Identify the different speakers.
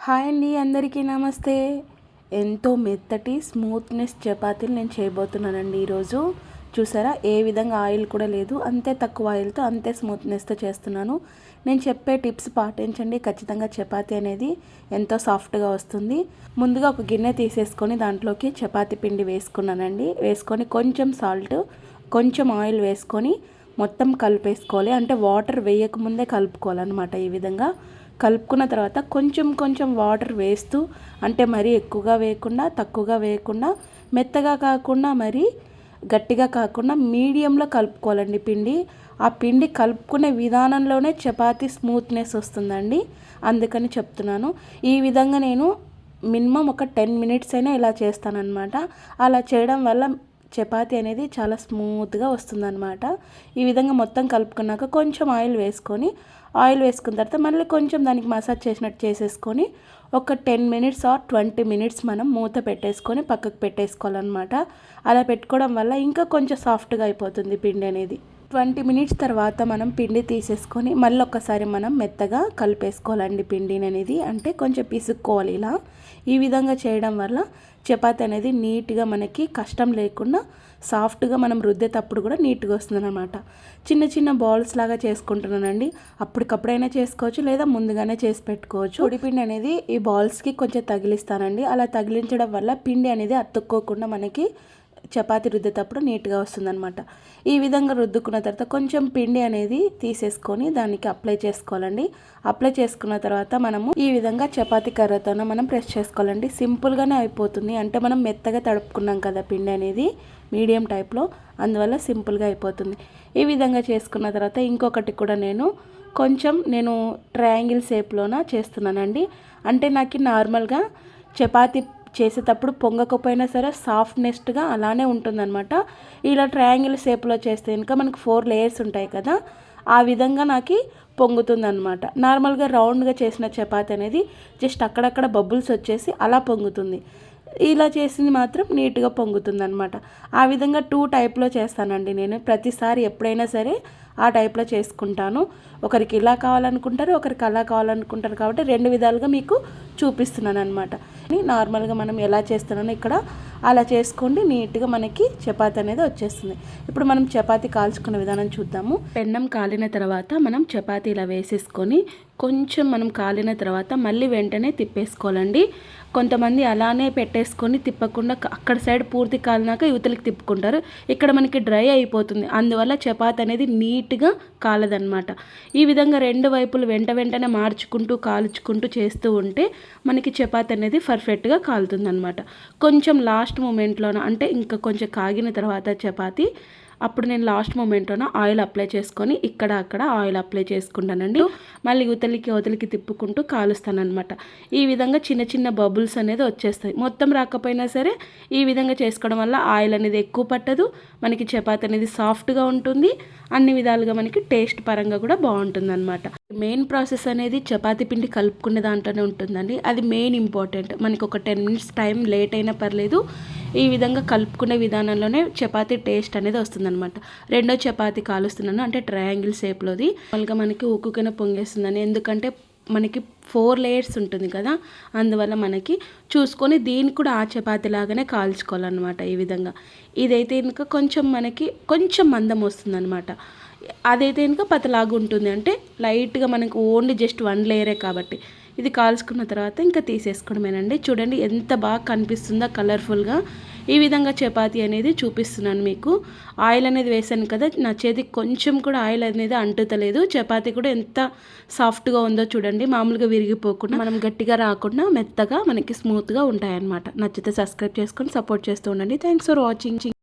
Speaker 1: Hi అండి, అందరికీ నమస్తే. ఎంతో మెత్తటి స్మూత్నెస్ చపాతీలు నేను చేయబోతున్నానండి ఈరోజు. చూసారా, ఏ విధంగా ఆయిల్ కూడా లేదు, అంతే తక్కువ ఆయిల్తో అంతే స్మూత్నెస్తో చేస్తున్నాను. నేను చెప్పే టిప్స్ పాటించండి, ఖచ్చితంగా చపాతీ అనేది ఎంతో సాఫ్ట్గా వస్తుంది. ముందుగా ఒక గిన్నె తీసేసుకొని దాంట్లోకి చపాతీ పిండి వేసుకున్నానండి. వేసుకొని కొంచెం సాల్ట్, కొంచెం ఆయిల్ వేసుకొని మొత్తం కలిపేసుకోవాలి. అంటే వాటర్ వేయకముందే కలుపుకోవాలన్నమాట. ఈ విధంగా కలుపుకున్న తర్వాత కొంచెం కొంచెం వాటర్ వేస్తూ, అంటే మరీ ఎక్కువగా వేయకుండా తక్కువగా వేయకుండా, మెత్తగా కాకుండా మరీ గట్టిగా కాకుండా మీడియంలో కలుపుకోవాలండి పిండి. ఆ పిండి కలుపుకునే విధానంలోనే చపాతీ స్మూత్నెస్ వస్తుందండి, అందుకని చెప్తున్నాను. ఈ విధంగా నేను మినిమం ఒక 10 మినిట్స్ అయినా ఇలా చేస్తానన్నమాట. అలా చేయడం వల్ల చపాతీ అనేది చాలా స్మూత్గా వస్తుందన్నమాట. ఈ విధంగా మొత్తం కలుపుకున్నాక కొంచెం ఆయిల్ వేసుకున్న తర్వాత మళ్ళీ కొంచెం దానికి మసాజ్ చేసినట్టు చేసేసుకొని ఒక 10 మినిట్స్ ఆర్ 20 మినిట్స్ మనం మూత పెట్టేసుకొని పక్కకు పెట్టేసుకోవాలన్నమాట. అలా పెట్టుకోవడం వల్ల ఇంకా కొంచెం సాఫ్ట్గా అయిపోతుంది పిండి అనేది. 20 మినిట్స్ తర్వాత మనం పిండి తీసేసుకొని మళ్ళీ ఒక్కసారి మనం మెత్తగా కలిపేసుకోవాలండి పిండిని అనేది. అంటే కొంచెం పిసుక్కోవాలి. ఇలా ఈ విధంగా చేయడం వల్ల చపాతీ అనేది నీట్గా మనకి కష్టం లేకుండా సాఫ్ట్గా మనం రుద్దేటప్పుడు కూడా నీట్గా వస్తుందన్నమాట. చిన్న చిన్న బాల్స్ లాగా చేసుకుంటున్నానండి. అప్పటికప్పుడైనా చేసుకోవచ్చు, లేదా ముందుగానే చేసి పెట్టుకోవచ్చు. పొడిపిండి అనేది ఈ బాల్స్కి కొంచెం తగిలిస్తానండి. అలా తగిలించడం వల్ల పిండి అనేది అతుక్కోకుండా మనకి చపాతీ రుద్దేటప్పుడు నీట్గా వస్తుందన్నమాట. ఈ విధంగా రుద్దుకున్న తర్వాత కొంచెం పిండి అనేది తీసేసుకొని దానికి అప్లై చేసుకోవాలండి. అప్లై చేసుకున్న తర్వాత మనము ఈ విధంగా చపాతీ కర్రతో మనం ప్రెస్ చేసుకోవాలండి. సింపుల్గానే అయిపోతుంది. అంటే మనం మెత్తగా తడుపుకున్నాం కదా పిండి అనేది మీడియం టైప్లో, అందువల్ల సింపుల్గా అయిపోతుంది. ఈ విధంగా చేసుకున్న తర్వాత ఇంకొకటి కూడా నేను ట్రయాంగిల్ షేప్లోన చేస్తున్నానండి. అంటే నాకు నార్మల్గా చపాతీ చేసేటప్పుడు పొంగకపోయినా సరే సాఫ్ట్నెస్గా అలానే ఉంటుందన్నమాట. ఇలా ట్రయాంగిల్ షేప్లో చేస్తే ఇంకా మనకు 4 లేయర్స్ ఉంటాయి కదా, ఆ విధంగా నాకు పొంగుతుందన్నమాట. నార్మల్గా రౌండ్గా చేసిన చపాతీ అనేది జస్ట్ అక్కడక్కడ బబుల్స్ వచ్చేసి అలా పొంగుతుంది. ఇలా చేసింది మాత్రం నీట్గా పొంగుతుంది అనమాట. ఆ విధంగా 2 టైప్లో చేస్తానండి నేను. ప్రతిసారి ఎప్పుడైనా సరే ఆ టైప్లో చేసుకుంటాను. ఒకరికి ఇలా కావాలనుకుంటారు, ఒకరికి అలా కావాలనుకుంటారు. కాబట్టి 2 విధాలుగా మీకు చూపిస్తున్నాను అనమాట. నార్మల్గా మనం ఎలా చేస్తున్నానో ఇక్కడ అలా చేసుకోండి, నీట్గా మనకి చపాతీ అనేది వచ్చేస్తుంది. ఇప్పుడు మనం చపాతీ కాల్చుకునే విధానం చూద్దాము. పెన్నం కాలిన తర్వాత మనం చపాతీ ఇలా వేసేసుకొని కొంచెం మనం కాలిన తర్వాత మళ్ళీ వెంటనే తిప్పేసుకోవాలండి. కొంతమంది అలానే పెట్టేసుకొని తిప్పకుండా అక్కడ సైడ్ పూర్తి కాలినాక యువతలకి తిప్పుకుంటారు. ఇక్కడ మనకి డ్రై అయిపోతుంది, అందువల్ల చపాతీ అనేది నీట్గా కాలదనమాట. ఈ విధంగా 2 వైపులు వెంటనే మార్చుకుంటూ కాల్చుకుంటూ చేస్తూ ఉంటే మనకి చపాతీ అనేది పర్ఫెక్ట్గా కాలుతుంది అనమాట. కొంచెం లాస్ట్ మూమెంట్లోన, అంటే ఇంకా కొంచెం కాగిన తర్వాత చపాతీ, అప్పుడు నేను లాస్ట్ మూమెంట్లోన ఆయిల్ అప్లై చేసుకొని ఇక్కడ అక్కడ ఆయిల్ అప్లై చేసుకుంటానండి. మళ్ళీ వదిలికి తిప్పుకుంటూ కాలుస్తానమాట. ఈ విధంగా చిన్న చిన్న బబుల్స్ అనేది వచ్చేస్తాయి. మొత్తం రాకపోయినా సరే ఈ విధంగా చేసుకోవడం వల్ల ఆయిల్ అనేది ఎక్కువ పట్టదు, మనకి చపాతీ అనేది సాఫ్ట్గా ఉంటుంది, అన్ని విధాలుగా మనకి టేస్ట్ పరంగా కూడా బాగుంటుంది అనమాట. మెయిన్ ప్రాసెస్ అనేది చపాతీ పిండి కలుపుకునే దాంట్లోనే ఉంటుందండి. అది మెయిన్ ఇంపార్టెంట్. మనకి ఒక 10 మినిట్స్ టైం లేట్ అయినా పర్లేదు, ఈ విధంగా కలుపుకునే విధానంలోనే చపాతీ టేస్ట్ అనేది వస్తుందన్నమాట. రెండో చపాతీ కాలుస్తున్నాను, అంటే ట్రయాంగిల్ షేప్లోది. వాళ్ళగా మనకి ఉక్కుకైనా పొంగేస్తుందని, ఎందుకంటే మనకి 4 లేయర్స్ ఉంటుంది కదా, అందువల్ల మనకి చూసుకొని దీన్ని కూడా ఆ చపాతీ లాగానే కాల్చుకోవాలన్నమాట. ఈ విధంగా ఇదైతే ఇంకా మనకి కొంచెం మందం వస్తుందన్నమాట. అదైతే ఇంకా పతలాగా ఉంటుంది. అంటే లైట్గా మనకు ఓన్లీ జస్ట్ 1 లేయరే కాబట్టి ఇది కాల్చుకున్న తర్వాత ఇంకా తీసేసుకోవడమేనండి. చూడండి ఎంత బాగా కనిపిస్తుందో కలర్ఫుల్గా. ఈ విధంగా చపాతీ అనేది చూపిస్తున్నాను మీకు. ఆయిల్ అనేది వేసాను కదా, నా చేతికి కొంచెం కూడా ఆయిల్ అనేది అంటుతలేదు. చపాతీ కూడా ఎంత సాఫ్ట్గా ఉందో చూడండి. మామూలుగా విరిగిపోకుండా, మనం గట్టిగా రాకుండా మెత్తగా మనకి స్మూత్గా ఉంటాయన్నమాట. నచ్చితే సబ్స్క్రైబ్ చేసుకొని సపోర్ట్ చేస్తూ ఉండండి. Thanks for watching.